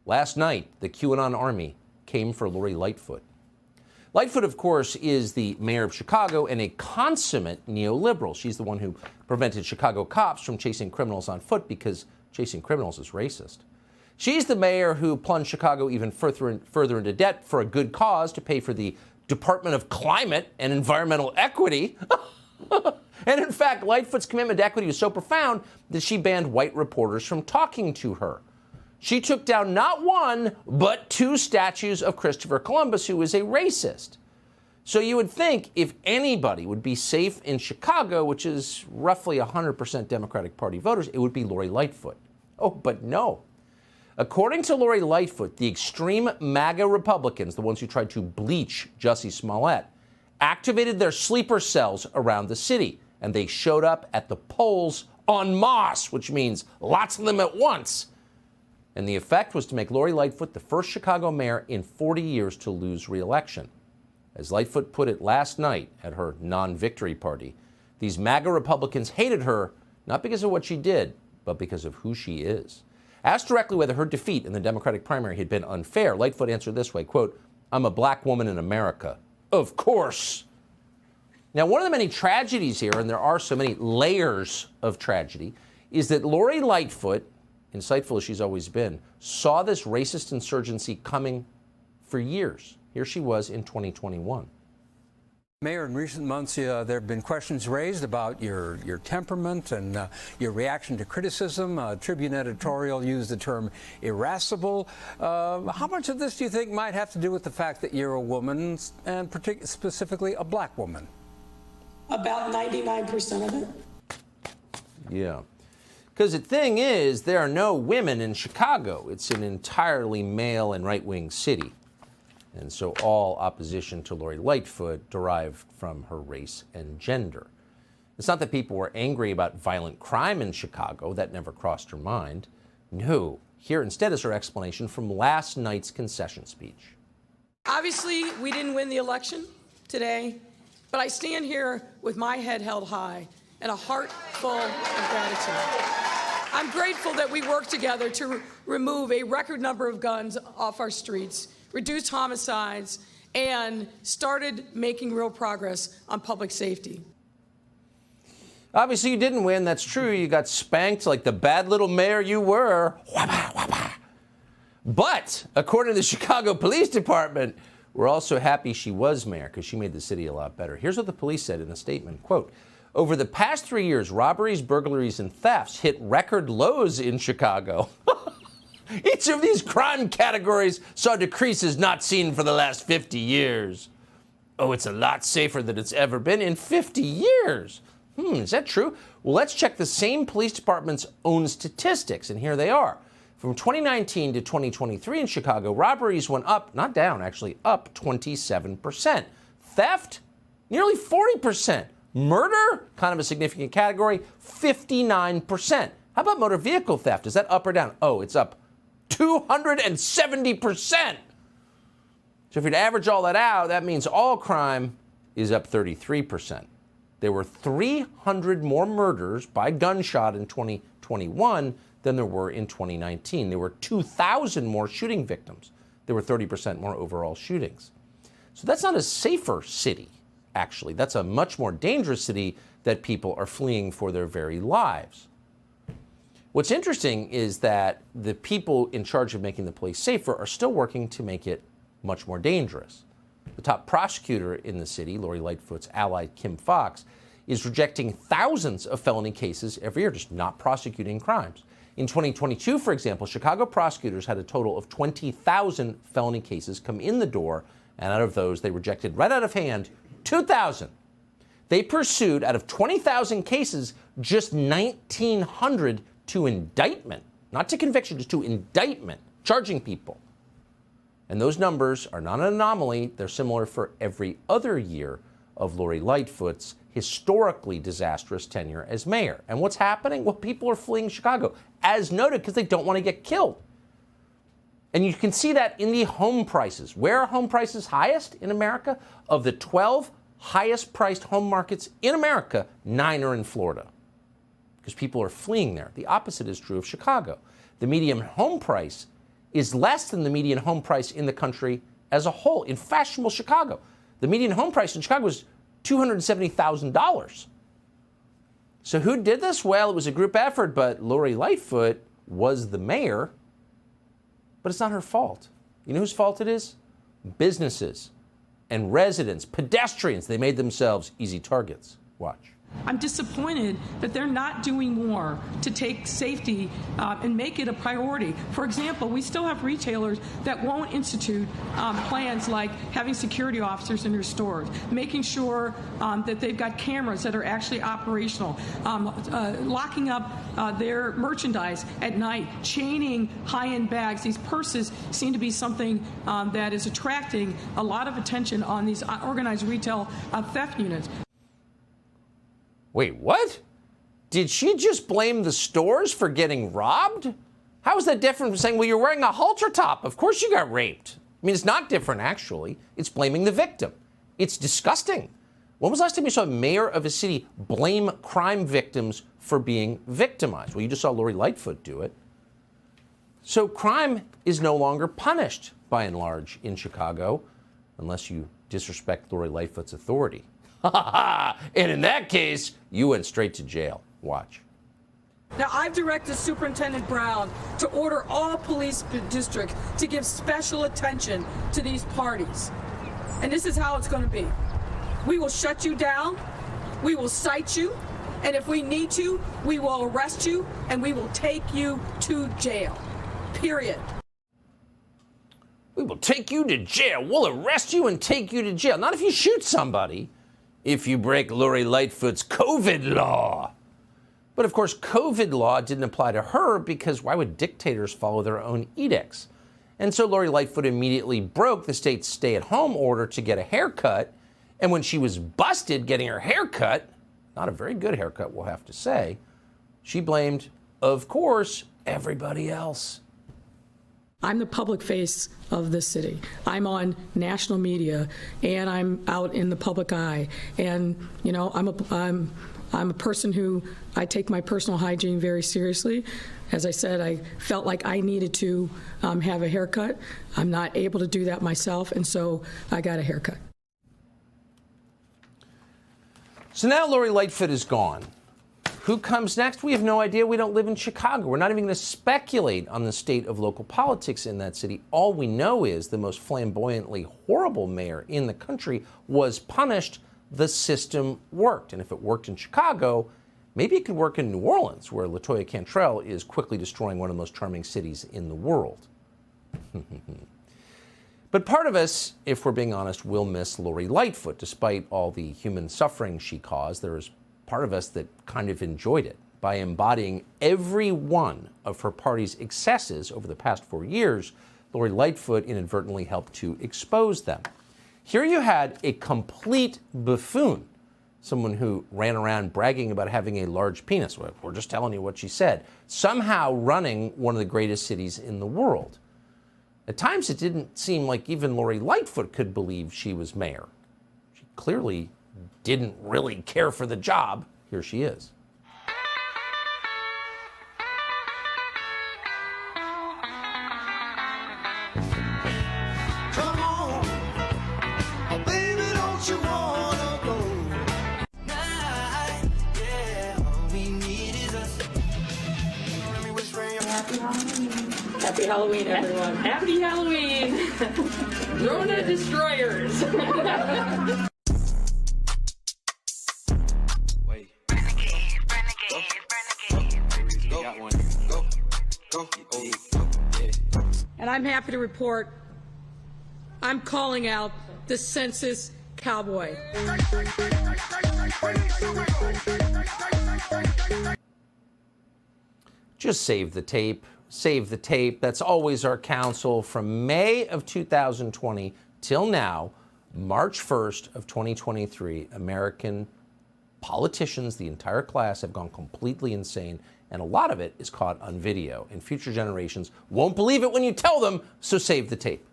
Last night, the QAnon army came for Lori Lightfoot. Lightfoot, of course, is the mayor of Chicago and a consummate neoliberal. She's the one who prevented Chicago cops from chasing criminals on foot because chasing criminals is racist. She's the mayor who plunged Chicago even further into debt for a good cause to pay for the Department of Climate and Environmental Equity. And in fact, Lightfoot's commitment to equity was so profound that she banned white reporters from talking to her. She took down not one, but 2 statues of Christopher Columbus, who is a racist. So you would think if anybody would be safe in Chicago, which is roughly 100% Democratic Party voters, it would be Lori Lightfoot. Oh, but no. According to Lori Lightfoot, the extreme MAGA Republicans, the ones who tried to bleach Jussie Smollett, activated their sleeper cells around the city, and they showed up at the polls en masse, which means lots of them at once. And the effect was to make Lori Lightfoot the first Chicago mayor in 40 years to lose re-election. As Lightfoot put it last night at her non-victory party, these MAGA Republicans hated her not because of what she did, but because of who she is. Asked directly whether her defeat in the Democratic primary had been unfair, Lightfoot answered this way, quote, "I'm a black woman in America. Of course." Now, one of the many tragedies here, and there are so many layers of tragedy, is that Lori Lightfoot, insightful as she's always been, saw this racist insurgency coming for years. Here she was in 2021. Mayor, in recent months, there have been questions raised about your temperament and your reaction to criticism. Tribune editorial used the term irascible. How much of this do you think might have to do with the fact that you're a woman, and specifically a black woman? About 99% of it. Yeah. Because the thing is, there are no women in Chicago. It's an entirely male and right-wing city. And so all opposition to Lori Lightfoot derived from her race and gender. It's not that people were angry about violent crime in Chicago. That never crossed her mind. No. Here instead is her explanation from last night's concession speech. Obviously, we didn't win the election today, but I stand here with my head held high and a heart full of gratitude. I'm grateful that we worked together to remove a record number of guns off our streets, reduced homicides, and started making real progress on public safety. Obviously, you didn't win. That's true. You got spanked like the bad little mayor you were. Wabba, wabba. But according to the Chicago Police Department, we're also happy she was mayor because she made the city a lot better. Here's what the police said in a statement, quote, "Over the past 3 years, robberies, burglaries, and thefts hit record lows in Chicago." Each of these crime categories saw decreases not seen for the last 50 years. Oh, it's a lot safer than it's ever been in 50 years. Is that true? Well, let's check the same police department's own statistics, and here they are. From 2019 to 2023 in Chicago, robberies went up, not down, actually, up 27%. Theft, nearly 40%. Murder, kind of a significant category, 59%. How about motor vehicle theft? Is that up or down? Oh, it's up 270%. So if you'd average all that out, that means all crime is up 33%. There were 300 more murders by gunshot in 2021 than there were in 2019. There were 2,000 more shooting victims. There were 30% more overall shootings. So that's not a safer city, actually. That's a much more dangerous city that people are fleeing for their very lives. What's interesting is that the people in charge of making the place safer are still working to make it much more dangerous. The top prosecutor in the city, Lori Lightfoot's ally, Kim Foxx, is rejecting thousands of felony cases every year, just not prosecuting crimes. In 2022, for example, Chicago prosecutors had a total of 20,000 felony cases come in the door, and out of those, they rejected right out of hand 2,000. They pursued, out of 20,000 cases, just 1,900 to indictment, not to conviction, just to indictment, charging people. And those numbers are not an anomaly. They're similar for every other year of Lori Lightfoot's historically disastrous tenure as mayor. And what's happening? Well, people are fleeing Chicago, as noted, because they don't want to get killed. And you can see that in the home prices. Where are home prices highest in America? Of the 12 highest priced home markets in America, 9 are in Florida, because people are fleeing there. The opposite is true of Chicago. The median home price is less than the median home price in the country as a whole. In fashionable Chicago, the median home price in Chicago was $270,000. So who did this? Well, it was a group effort, but Lori Lightfoot was the mayor. But it's not her fault. You know whose fault it is? Businesses and residents, pedestrians. They made themselves easy targets. Watch. I'm disappointed that they're not doing more to take safety and make it a priority. For example, we still have retailers that won't institute plans like having security officers in their stores, making sure that they've got cameras that are actually operational, locking up their merchandise at night, chaining high-end bags. These purses seem to be something that is attracting a lot of attention on these organized retail theft units. Wait, what? Did she just blame the stores for getting robbed? How is that different from saying, well, you're wearing a halter top? Of course you got raped. I mean, it's not different, actually. It's blaming the victim. It's disgusting. When was the last time you saw a mayor of a city blame crime victims for being victimized? Well, you just saw Lori Lightfoot do it. So crime is no longer punished, by and large, in Chicago, unless you disrespect Lori Lightfoot's authority. And in that case, you went straight to jail. Watch. Now, I've directed Superintendent Brown to order all police districts to give special attention to these parties. And this is how it's going to be. We will shut you down, we will cite you, and if we need to, we will arrest you, and we will take you to jail. Period. We will take you to jail. We'll arrest you and take you to jail. Not if you shoot somebody. If you break Lori Lightfoot's COVID law. But of course, COVID law didn't apply to her because why would dictators follow their own edicts? And so Lori Lightfoot immediately broke the state's stay-at-home order to get a haircut. And when she was busted getting her haircut, not a very good haircut, we'll have to say, she blamed, of course, everybody else. I'm the public face of this city. I'm on national media, and I'm out in the public eye. And you know, I'm a person who I take my personal hygiene very seriously. As I said, I felt like I needed to have a haircut. I'm not able to do that myself, and so I got a haircut. So now Lori Lightfoot is gone. Who comes next? We have no idea. We don't live in Chicago. We're not even going to speculate on the state of local politics in that city. All we know is the most flamboyantly horrible mayor in the country was punished. The system worked. And if it worked in Chicago, maybe it could work in New Orleans, where LaToya Cantrell is quickly destroying one of the most charming cities in the world. But part of us, if we're being honest, will miss Lori Lightfoot. Despite all the human suffering she caused, there is part of us that kind of enjoyed it by embodying every one of her party's excesses over the past 4 years. Lori Lightfoot inadvertently helped to expose them. Here you had a complete buffoon, someone who ran around bragging about having a large penis. We're just telling you what she said. Somehow running one of the greatest cities in the world. At times, it didn't seem like even Lori Lightfoot could believe she was mayor. She clearly didn't really care for the job. Here she is. Come on, oh baby, don't you wanna go? Yeah, all we need is us. Let me whisper in your happy Halloween. Happy Halloween, everyone. Happy Halloween! Rona Destroyers! And I'm happy to report I'm calling out the census cowboy. Just save the tape. Save the tape. That's always our counsel from May of 2020 till now, March 1st of 2023. American politicians, the entire class, have gone completely insane, and a lot of it is caught on video. And future generations won't believe it when you tell them, so save the tape.